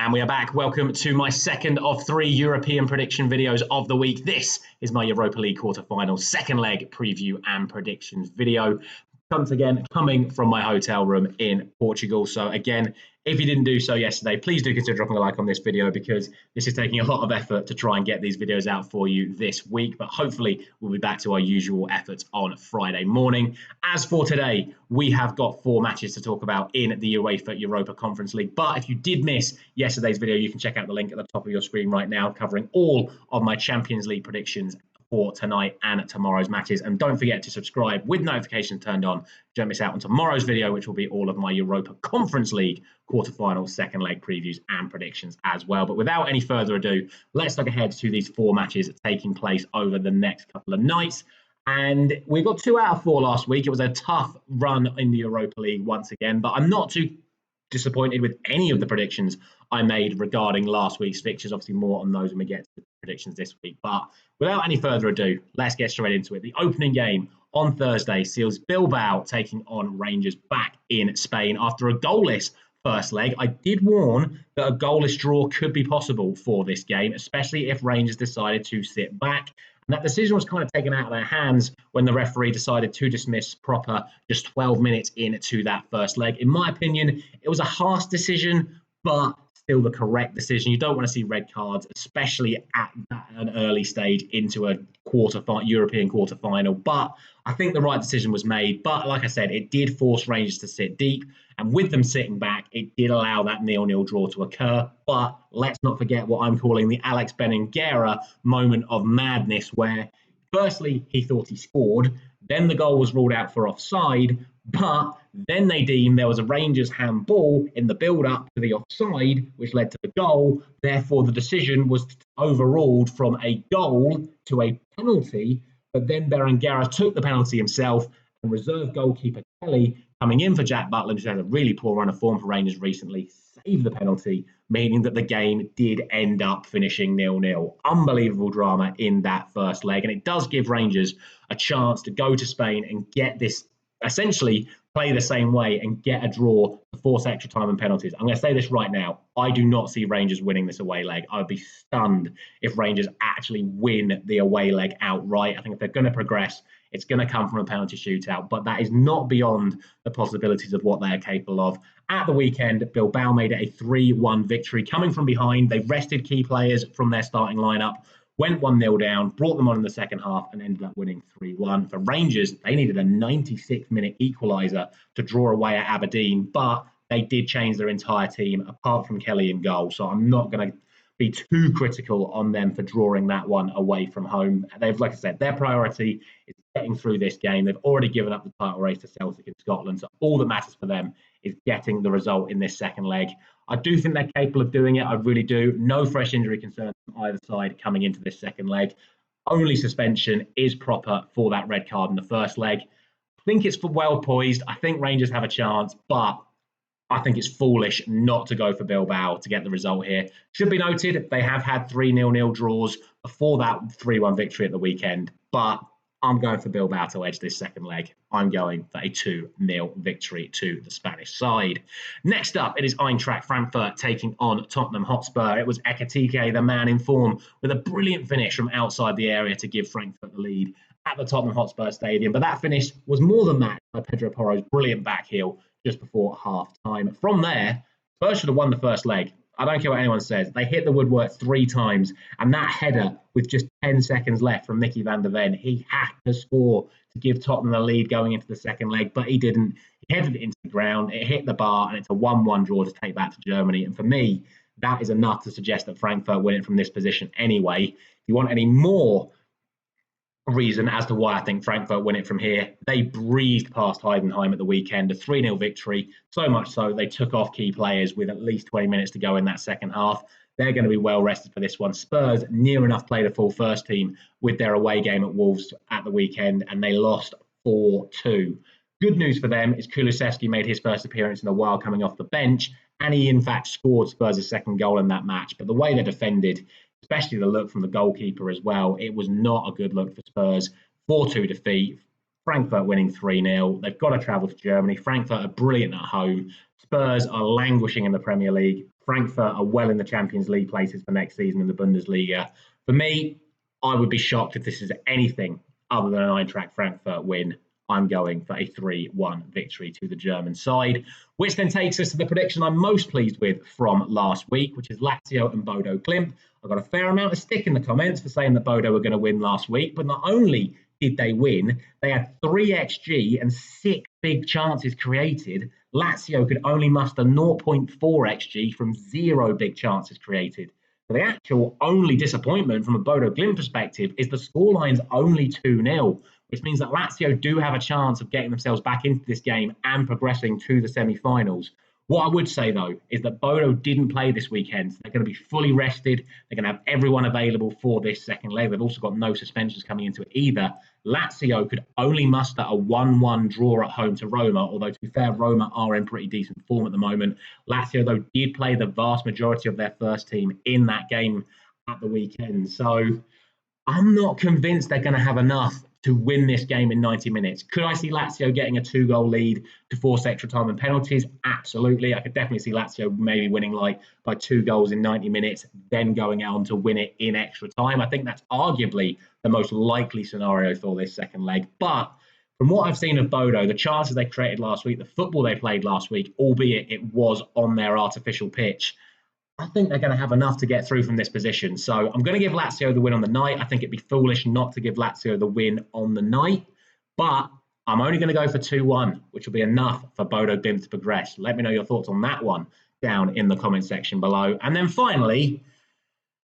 And we are back. Welcome to my second of 3 European prediction videos of the week. This is my Europa League quarterfinals second leg preview and predictions video. Once again, coming from my hotel room in Portugal. So again, if you didn't do so yesterday, please do consider dropping a like on this video because this is taking a lot of effort to try and get these videos out for you this week. But hopefully we'll be back to our usual efforts on Friday morning. As for today, we have got 4 matches to talk about in the UEFA Europa Conference League. But if you did miss yesterday's video, you can check out the link at the top of your screen right now, covering all of my Champions League predictions for tonight and tomorrow's matches. And don't forget to subscribe with notifications turned on. Don't miss out on tomorrow's video, which will be all of my Europa Conference League quarterfinal second leg previews and predictions as well. But without any further ado, let's look ahead to these 4 matches taking place over the next couple of nights. And we got 2 out of 4 last week. It was a tough run in the Europa League once again, but I'm not too disappointed with any of the predictions I made regarding last week's fixtures. Obviously more on those when we get to the predictions this week. But without any further ado, let's get straight into it. The opening game on Thursday sees Bilbao taking on Rangers back in Spain after a goalless first leg. I did warn that a goalless draw could be possible for this game, especially if Rangers decided to sit back. And that decision was kind of taken out of their hands when the referee decided to dismiss Proper just 12 minutes into that first leg. In my opinion, it was a harsh decision, but still the correct decision. You don't want to see red cards, especially at an early stage into a European quarterfinal. But I think the right decision was made. But like I said, it did force Rangers to sit deep. And with them sitting back, it did allow that 0-0 draw to occur. But let's not forget what I'm calling the Alex Berenguer moment of madness, where firstly, he thought he scored. Then the goal was ruled out for offside. But then they deemed there was a Rangers handball in the build-up to the offside, which led to the goal. Therefore, the decision was overruled from a goal to a penalty. But then Berenguer took the penalty himself, and reserve goalkeeper Kelly, coming in for Jack Butland, who had a really poor run of form for Rangers recently, saved the penalty, meaning that the game did end up finishing 0-0. Unbelievable drama in that first leg. And it does give Rangers a chance to go to Spain and get this, essentially play the same way and get a draw to force extra time and penalties. I'm going to say this right now. I do not see Rangers winning this away leg. I would be stunned if Rangers actually win the away leg outright. I think if they're going to progress, it's going to come from a penalty shootout, but that is not beyond the possibilities of what they are capable of. At the weekend, Bilbao made it a 3-1 victory. Coming from behind, they rested key players from their starting lineup, went 1-0 down, brought them on in the second half and ended up winning 3-1. For Rangers, they needed a 96-minute equaliser to draw away at Aberdeen, but they did change their entire team apart from Kelly in goal. So I'm not going to be too critical on them for drawing that one away from home. They've, like I said, their priority is getting through this game. They've already given up the title race to Celtic in Scotland. So all that matters for them is getting the result in this second leg. I do think they're capable of doing it. I really do. No fresh injury concerns from either side coming into this second leg. Only suspension is Proper for that red card in the first leg. I think it's well poised. I think Rangers have a chance, but I think it's foolish not to go for Bilbao to get the result here. Should be noted, they have had 3 0-0 draws before that 3-1 victory at the weekend, but I'm going for Bilbao to edge this second leg. I'm going for a 2-0 victory to the Spanish side. Next up, it is Eintracht Frankfurt taking on Tottenham Hotspur. It was Ekitike, the man in form, with a brilliant finish from outside the area to give Frankfurt the lead at the Tottenham Hotspur Stadium. But that finish was more than matched by Pedro Porro's brilliant back heel just before half-time. From there, Spurs should have won the first leg. I don't care what anyone says. They hit the woodwork 3 times, and that header with just 10 seconds left from Mickey van der Ven, he had to score to give Tottenham the lead going into the second leg, but he didn't. He headed it into the ground, it hit the bar, and it's a 1-1 draw to take back to Germany. And for me, that is enough to suggest that Frankfurt win it from this position anyway. If you want any more reason as to why I think Frankfurt win it from here, they breezed past Heidenheim at the weekend, a 3-0 victory, so much so they took off key players with at least 20 minutes to go in that second half. They're going to be well rested for this one. Spurs near enough played a full first team with their away game at Wolves at the weekend, and they lost 4-2. Good news for them is Kulusevski made his first appearance in a while coming off the bench, and he in fact scored Spurs' second goal in that match. But the way they defended, especially the look from the goalkeeper as well, it was not a good look for Spurs. 4-2 defeat. Frankfurt winning 3-0. They've got to travel to Germany. Frankfurt are brilliant at home. Spurs are languishing in the Premier League. Frankfurt are well in the Champions League places for next season in the Bundesliga. For me, I would be shocked if this is anything other than an Eintracht Frankfurt win. I'm going for a 3-1 victory to the German side, which then takes us to the prediction I'm most pleased with from last week, which is Lazio and Bodo Glimt. I got a fair amount of stick in the comments for saying that Bodo were going to win last week, but not only did they win, they had 3 XG and 6 big chances created. Lazio could only muster 0.4 XG from 0 big chances created. So the actual only disappointment from a Bodo Glimt perspective is the scoreline's only 2-0, which means that Lazio do have a chance of getting themselves back into this game and progressing to the semi-finals. What I would say, though, is that Bodo didn't play this weekend. So they're going to be fully rested. They're going to have everyone available for this second leg. They've also got no suspensions coming into it either. Lazio could only muster a 1-1 draw at home to Roma, although, to be fair, Roma are in pretty decent form at the moment. Lazio, though, did play the vast majority of their first team in that game at the weekend. So I'm not convinced they're going to have enough to win this game in 90 minutes. Could I see Lazio getting a 2-goal lead to force extra time and penalties? Absolutely. I could definitely see Lazio maybe winning by 2 goals in 90 minutes, then going on to win it in extra time. I think that's arguably the most likely scenario for this second leg. But from what I've seen of Bodo, the chances they created last week, the football they played last week, albeit it was on their artificial pitch, I think they're going to have enough to get through from this position. So I'm going to give Lazio the win on the night. I think it'd be foolish not to give Lazio the win on the night. But I'm only going to go for 2-1, which will be enough for Bodo Glimt to progress. Let me know your thoughts on that one down in the comment section below. And then finally,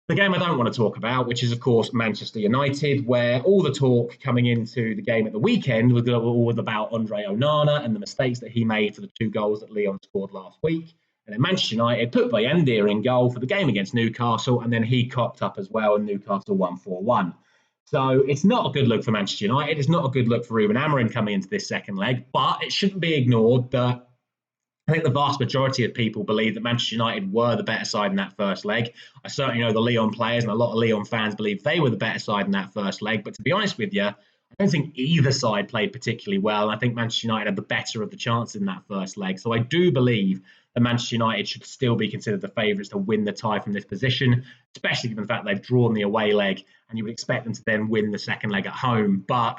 the game I don't want to talk about, which is, of course, Manchester United, where all the talk coming into the game at the weekend was all about Andre Onana and the mistakes that he made for the 2 goals that Lyon scored last week. And then Manchester United put Bayindir in goal for the game against Newcastle, and then he cocked up as well, and Newcastle won 4-1. So it's not a good look for Manchester United. It's not a good look for Ruben Amorim coming into this second leg, but it shouldn't be ignored that I think the vast majority of people believe that Manchester United were the better side in that first leg. I certainly know the Lyon players and a lot of Lyon fans believe they were the better side in that first leg. But to be honest with you, I don't think either side played particularly well. And I think Manchester United had the better of the chances in that first leg. So I do believe that Manchester United should still be considered the favourites to win the tie from this position, especially given the fact they've drawn the away leg and you would expect them to then win the second leg at home. But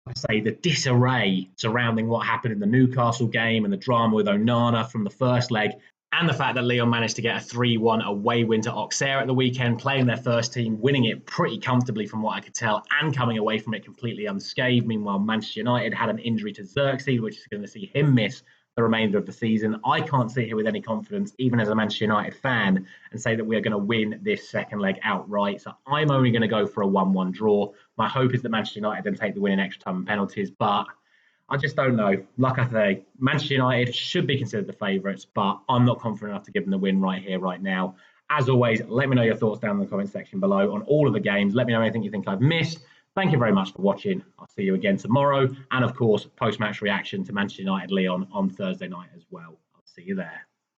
I say the disarray surrounding what happened in the Newcastle game and the drama with Onana from the first leg, and the fact that Lyon managed to get a 3-1 away win to Auxerre at the weekend, playing their first team, winning it pretty comfortably from what I could tell, and coming away from it completely unscathed. Meanwhile, Manchester United had an injury to Xerxes, which is going to see him miss the remainder of the season. I can't sit here with any confidence, even as a Manchester United fan, and say that we are going to win this second leg outright. So I'm only going to go for a 1-1 draw. My hope is that Manchester United then take the win in extra time and penalties, but I just don't know. Like I say, Manchester United should be considered the favourites, but I'm not confident enough to give them the win right here, right now. As always, let me know your thoughts down in the comment section below on all of the games. Let me know anything you think I've missed. Thank you very much for watching. I'll see you again tomorrow. And of course, post-match reaction to Manchester United Lyon on Thursday night as well. I'll see you there.